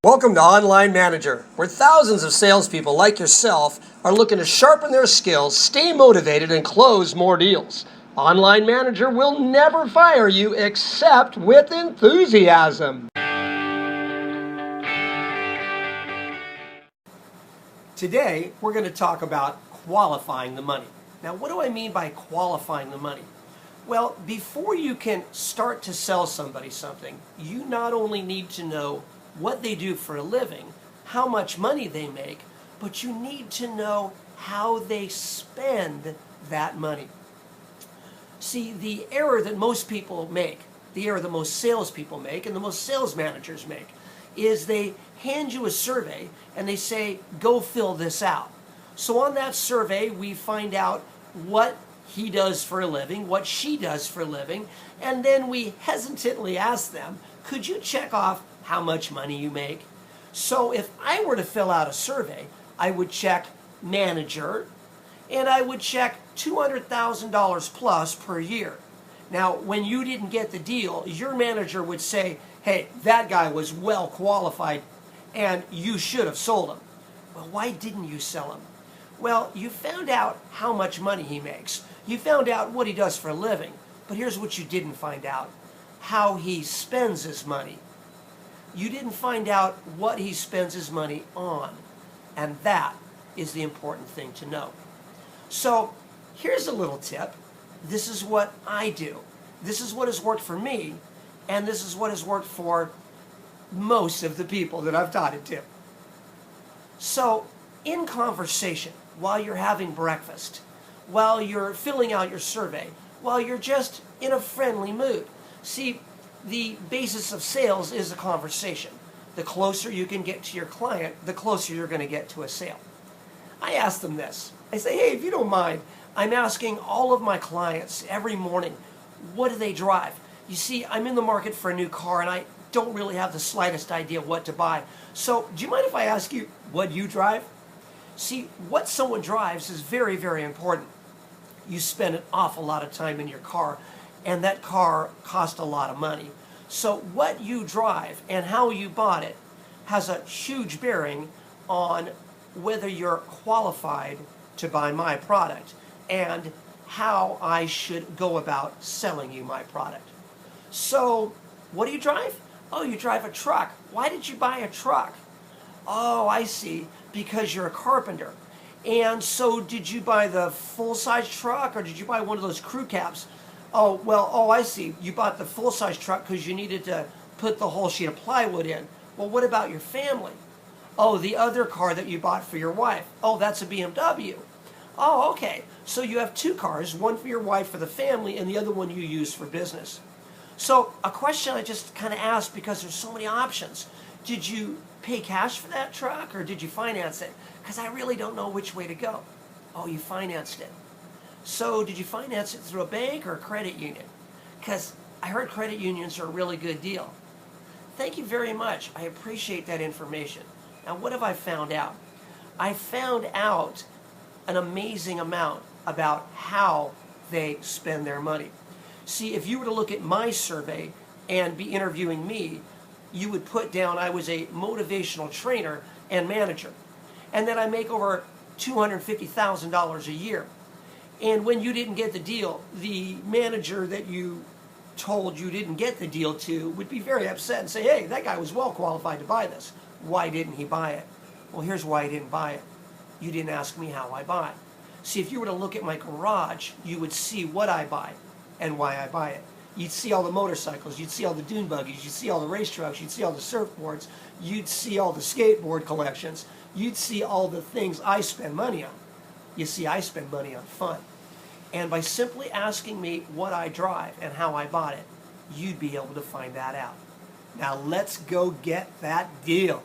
Welcome to Online Manager, where thousands of salespeople like yourself are looking to sharpen their skills, stay motivated, and close more deals. Online Manager will never fire you except with enthusiasm. Today, we're going to talk about qualifying the money. Now, what do I mean by qualifying the money? Well, before you can start to sell somebody something, you not only need to know what they do for a living, how much money they make, but you need to know how they spend that money. See, the error that most people make, the error that most salespeople make, and the most sales managers make, is they hand you a survey and they say, go fill this out. So on that survey, we find out what he does for a living, what she does for a living, and then we hesitantly ask them, could you check off how much money you make? So if I were to fill out a survey, I would check manager, and I would check $200,000 plus per year. Now, when you didn't get the deal, your manager would say, hey, that guy was well qualified, and you should have sold him. Well, why didn't you sell him? Well, you found out how much money he makes. You found out what he does for a living. But here's what you didn't find out: how he spends his money. You didn't find out what he spends his money on. And that is the important thing to know. So here's a little tip. This is what I do. This is what has worked for me, and this is what has worked for most of the people that I've taught it to. So in conversation, while you're having breakfast, while you're filling out your survey, while you're just in a friendly mood. See, the basis of sales is a conversation. The closer you can get to your client, the closer you're going to get to a sale. I ask them this. I say, hey, if you don't mind, I'm asking all of my clients every morning, what do they drive? You see, I'm in the market for a new car and I don't really have the slightest idea what to buy. So do you mind if I ask you what you drive? See, what someone drives is very, very important. You spend an awful lot of time in your car, and that car costs a lot of money. So what you drive and how you bought it has a huge bearing on whether you're qualified to buy my product and how I should go about selling you my product. So what do you drive? Oh, you drive a truck. Why did you buy a truck? Oh, I see, because you're a carpenter. And so did you buy the full-size truck or did you buy one of those crew cabs? Oh, well, I see. You bought the full-size truck because you needed to put the whole sheet of plywood in. Well, what about your family? Oh, the other car that you bought for your wife. Oh, that's a BMW. Oh, okay. So you have two cars, one for your wife for the family and the other one you use for business. So a question I just kind of asked because there's so many options. Did you pay cash for that truck or did you finance it? Because I really don't know which way to go. Oh, you financed it. So did you finance it through a bank or a credit union? Because I heard credit unions are a really good deal. Thank you very much. I appreciate that information. Now, what have I found out? I found out an amazing amount about how they spend their money. See, if you were to look at my survey and be interviewing me, you would put down I was a motivational trainer and manager, and that I make over $250,000 a year. And when you didn't get the deal, the manager that you told you didn't get the deal to would be very upset and say, hey, that guy was well qualified to buy this. Why didn't he buy it? Well, here's why he didn't buy it. You didn't ask me how I buy. See, if you were to look at my garage, you would see what I buy and why I buy it. You'd see all the motorcycles, you'd see all the dune buggies, you'd see all the race trucks, you'd see all the surfboards, you'd see all the skateboard collections, you'd see all the things I spend money on. You see, I spend money on fun. And by simply asking me what I drive and how I bought it, you'd be able to find that out. Now let's go get that deal.